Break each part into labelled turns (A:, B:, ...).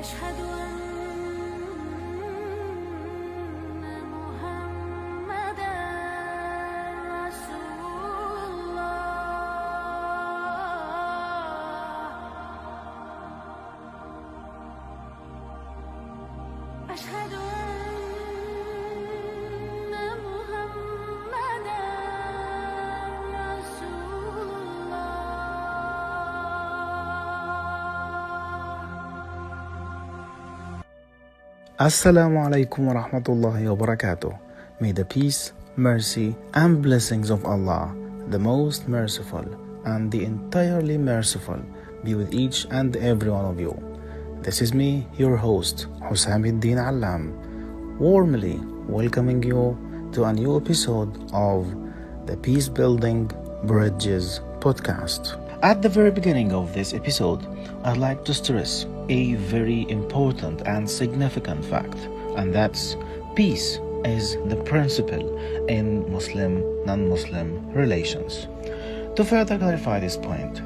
A: أشهد أن محمدًا رسول الله أشهد أن محمدًا رسول
B: Assalamu alaikum wa rahmatullahi wa barakatuh. May the peace, mercy, and blessings of Allah, the most merciful and the entirely merciful, be with each and every one of you. This is me, your host, Hossam Ed-Deen Allam, warmly welcoming you to a new episode of the Peacebuilding Bridges podcast. At the very beginning of this episode, I'd like to stress a very important and significant fact, and that's peace is the principle in Muslim, non-Muslim relations. To further clarify this point,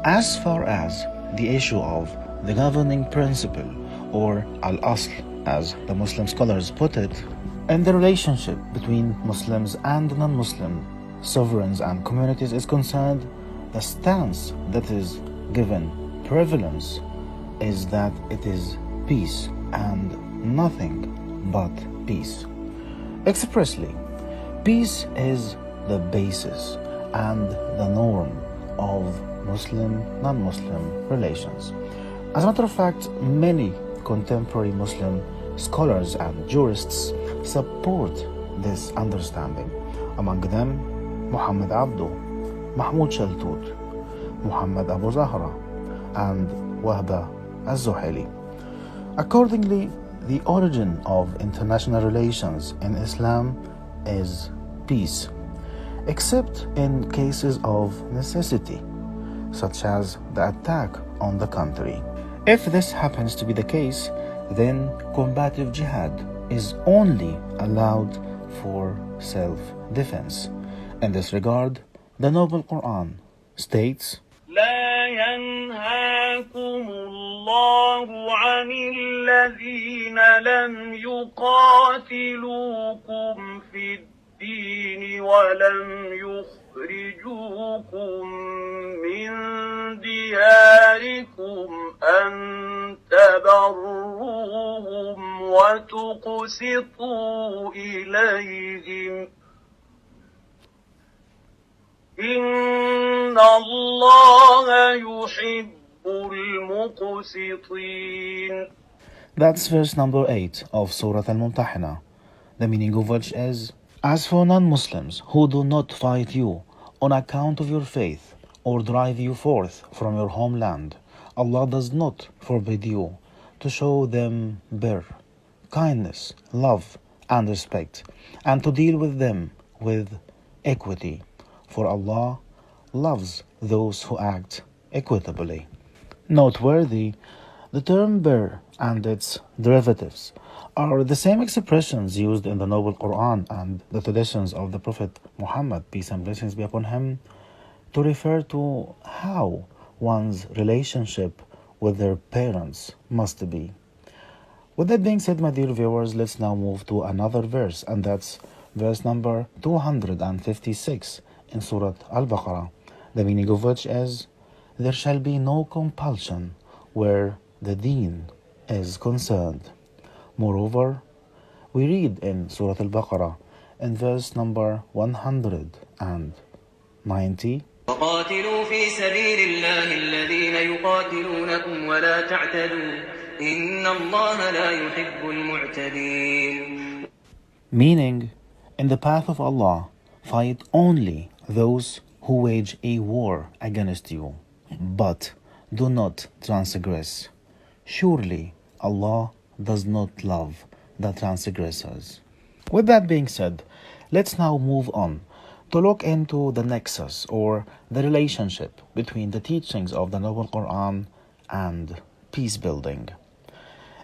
B: as far as the issue of the governing principle, or al-asl as the Muslim scholars put it, and the relationship between Muslims and non-Muslim sovereigns and communities is concerned, the stance that is given prevalence is that it is peace and nothing but peace. Expressly, peace is the basis and the norm of Muslim, non-Muslim relations. As a matter of fact, many contemporary Muslim scholars and jurists support this understanding. Among them, Muhammad Abdu, Mahmoud Shaltut, Muhammad Abu Zahra, and Wahba Az-Zuhaili. Accordingly, the origin of international relations in Islam is peace, except in cases of necessity, such as the attack on the country. If this happens to be the case, then combative jihad is only allowed for self-defense. In this regard, the Noble Quran states,
C: لا ينهاكم الله عن الذين لم يقاتلوكم في الدين ولم يخرجوكم من دياركم أن تبروهم وتقسطوا إليهم إن الله يحب المقسطين.
B: That's verse number 8 of Surah Al-Mumtahina, the meaning of which is, as for non-Muslims who do not fight you on account of your faith or drive you forth from your homeland, Allah does not forbid you to show them birr, kindness, love, and respect, and to deal with them with equity. For Allah loves those who act equitably. Noteworthy, the term birr and its derivatives are the same expressions used in the Noble Quran and the traditions of the Prophet Muhammad, peace and blessings be upon him, to refer to how one's relationship with their parents must be. With that being said, my dear viewers, let's now move to another verse, and that's verse number 256 in Surah Al-Baqarah, the meaning of which is, there shall be no compulsion where the deen is concerned. Moreover, we read in Surah Al-Baqarah in verse number 190,
D: وقاتلوا في سبيل الله الذين يقاتلونكم ولا تعتدوا إن الله لا يحب المعتدين.
B: meaning, in the path of Allah, fight only those who wage a war against you, but do not transgress. Surely Allah does not love the transgressors. With that being said, let's now move on to look into the nexus or the relationship between the teachings of the Noble Quran and peace building.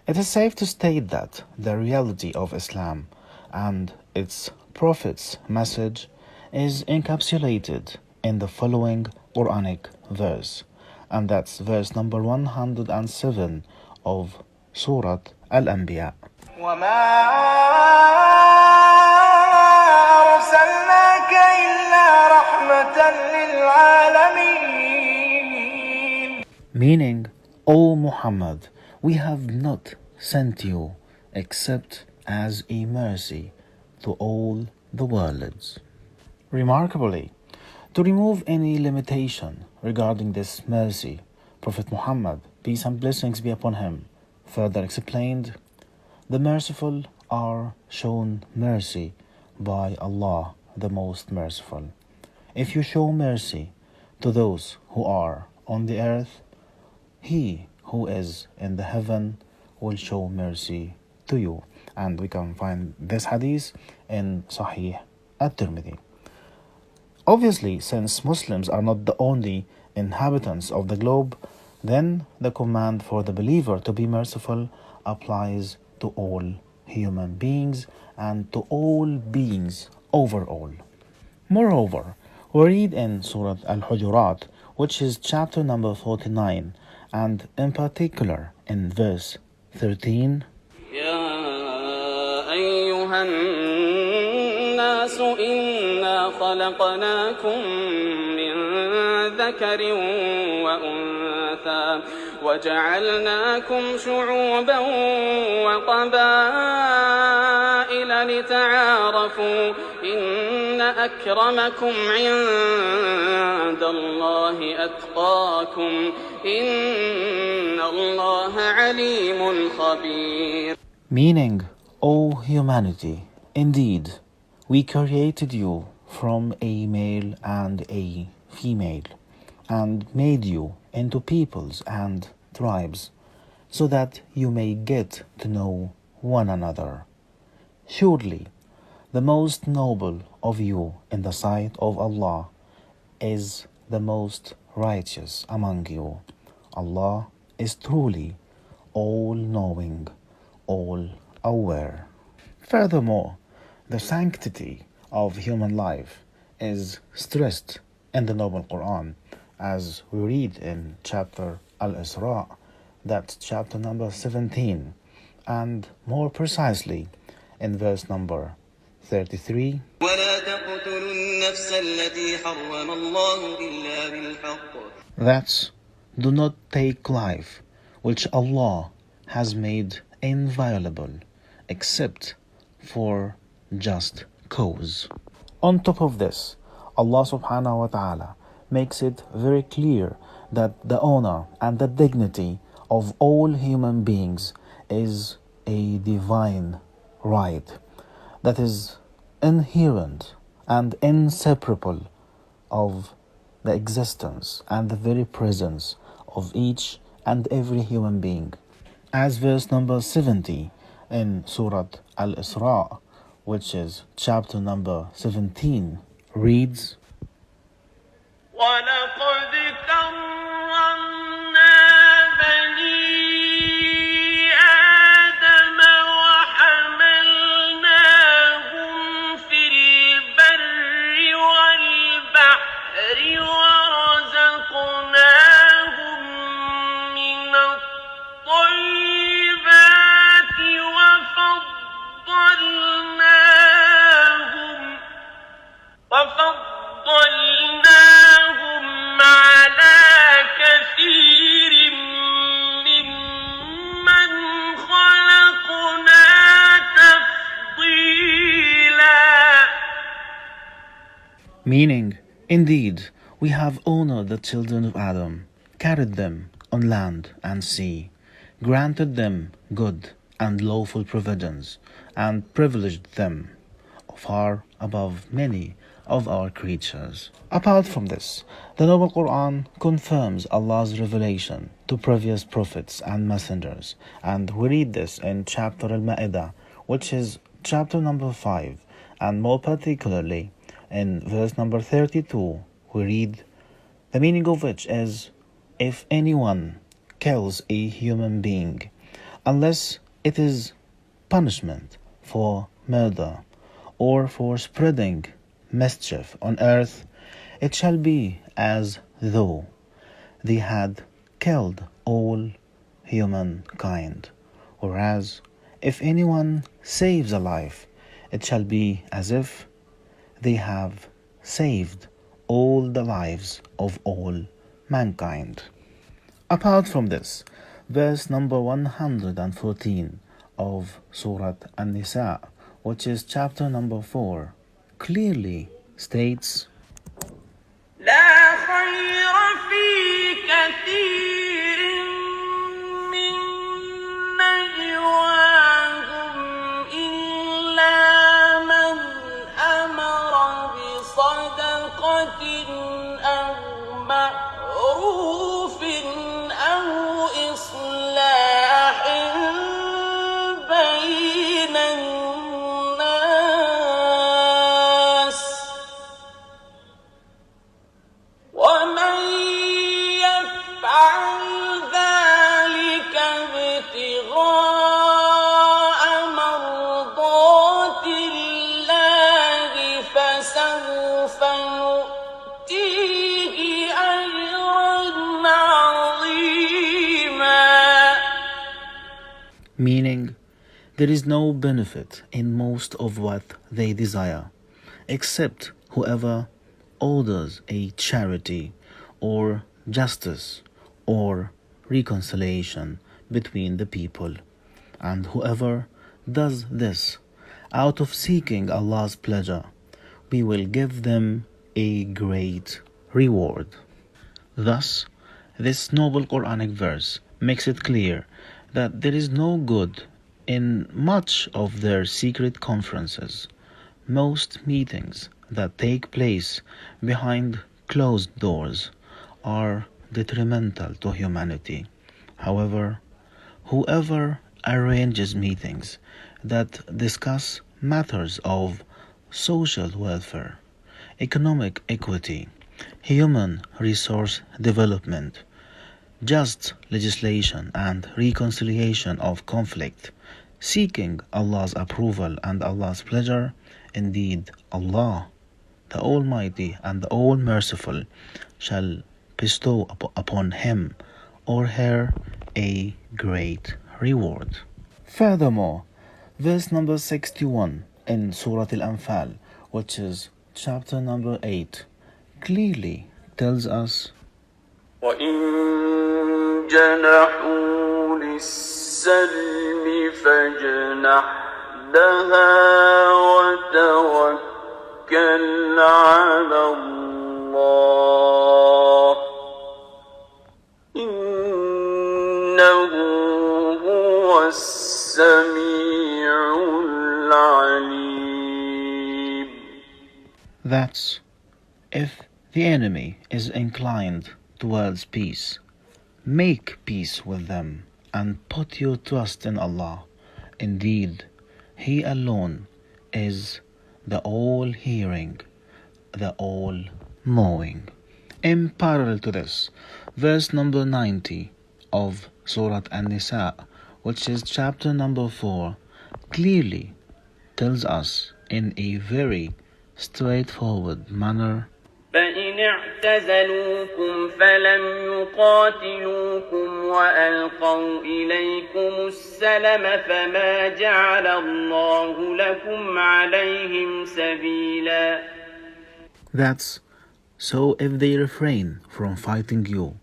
B: It is safe to state that the reality of Islam and its Prophet's message is encapsulated in the following Quranic verse, and that's verse number 107 of Surah Al-Anbiya.
E: وما أرسلناك إلا رحمة للعالمين.
B: Meaning, O Muhammad, we have not sent you except as a mercy to all the worlds. Remarkably, to remove any limitation regarding this mercy, Prophet Muhammad, peace and blessings be upon him, further explained, the merciful are shown mercy by Allah, the most merciful. If you show mercy to those who are on the earth, He who is in the heaven will show mercy to you. And we can find this hadith in Sahih At-Tirmidhi. Obviously, since Muslims are not the only inhabitants of the globe, then the command for the believer to be merciful applies to all human beings and to all beings overall. Moreover, we read in Surah Al-Hujurat, which is chapter number 49, and in particular in verse 13,
D: يا أيها الناس إنا خلقناكم من ذكر وأنثى وجعلناكم شعوبا وقبائل لتعارفوا إن أكرمكم عند الله أتقاكم إن الله عليم خبير.
B: meaning, O humanity, indeed, we created you from a male and a female, and made you into peoples and tribes, so that you may get to know one another. Surely, the most noble of you in the sight of Allah is the most righteous among you. Allah is truly all-knowing, all-aware. Furthermore, the sanctity of human life is stressed in the Noble Quran, as we read in chapter Al-Isra, that's chapter number 17, and more precisely in verse number 33.
D: ولا تقتلوا النفس التي حرم الله إلا بالحق.
B: That's, do not take life which Allah has made inviolable except for just cause. On top of this, Allah subhanahu wa ta'ala makes it very clear that the honor and the dignity of all human beings is a divine right that is inherent and inseparable of the existence and the very presence of each and every human being. As verse number 70 in Surah Al-Isra, which is chapter number 17, reads,
C: ولقد كرمنا بني آدم وحملناهم في البر والبحر ورزقناهم من الطيبات وفضلناهم على كثير ممن خلقنا تفضيلا.
B: meaning, indeed, we have honored the children of Adam, carried them on land and sea, granted them good and lawful provisions, and privileged them far above many of our creatures. Apart from this, the Noble Quran confirms Allah's revelation to previous prophets and messengers, and we read this in chapter Al-Ma'idah, which is chapter number 5, and more particularly in verse number 32, we read, the meaning of which is, if anyone kills a human being, unless it is punishment for murder or for spreading mischief on earth, it shall be as though they had killed all humankind, Whereas, if anyone saves a life, it shall be as if they have saved all the lives of all mankind. Apart from this, verse number 114 of Surah An-Nisa, which is chapter number 4, clearly states,
C: لا خير في كثير من نجواهم إلا من أمر بصدقة أو معروف أو إصلاح بين الناس ومن يفعل ذلك ابتغاء مرضات الله فسوف نؤتيه أجرا عظيما.
B: meaning there is no benefit in most of what they desire, except whoever orders a charity or justice or reconciliation between the people, and whoever does this out of seeking Allah's pleasure, we will give them a great reward. Thus, this noble Quranic verse makes it clear that there is no good in much of their secret conferences. Most meetings that take place behind closed doors are detrimental to humanity. However, whoever arranges meetings that discuss matters of social welfare, economic equity, human resource development, just legislation and reconciliation of conflict, seeking Allah's approval and Allah's pleasure, indeed Allah, the Almighty and the All-Merciful, shall bestow upon him or her a great reward. Furthermore, verse number 61 in Surah Al-Anfal, which is chapter number 8, clearly tells us,
C: وإن جنحوا للسلم فاجنح لها وتوكل على الله إنه هو السميع العليم.
B: that's if the enemy is inclined towards peace, make peace with them and put your trust in Allah. Indeed, He alone is the all-hearing, the all-knowing. In parallel to this, verse number 90 of Surah An-Nisa, which is chapter number 4, clearly tells us in a very straightforward manner,
C: فإن اعتزلوكم فلم يقاتلوكم وألقوا إليكم السلم فما جعل الله لكم عليهم سبيلا.
B: that's so if they refrain from fighting you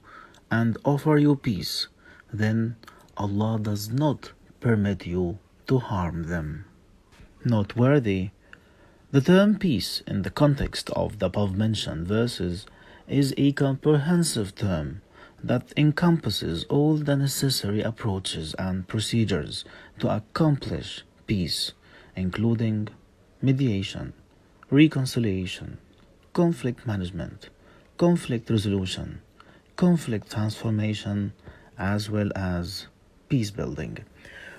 B: and offer you peace, then Allah does not permit you to harm them. Noteworthy, the term peace in the context of the above-mentioned verses is a comprehensive term that encompasses all the necessary approaches and procedures to accomplish peace, including mediation, reconciliation, conflict management, conflict resolution, conflict transformation, as well as peace building.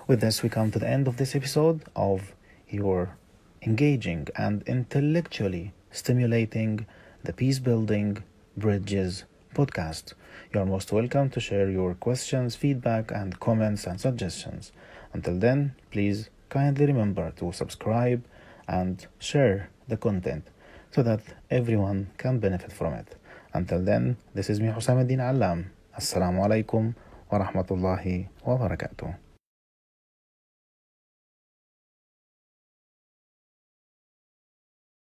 B: With this, we come to the end of this episode of your engaging and intellectually stimulating the Peace Building Bridges podcast. You are most welcome to share your questions, feedback, and comments and suggestions. Until then, please kindly remember to subscribe and share the content so that everyone can benefit from it. Until then, this is me, Hossam Ed-Deen Allam. Assalamu alaikum wa rahmatullahi wa barakatuh.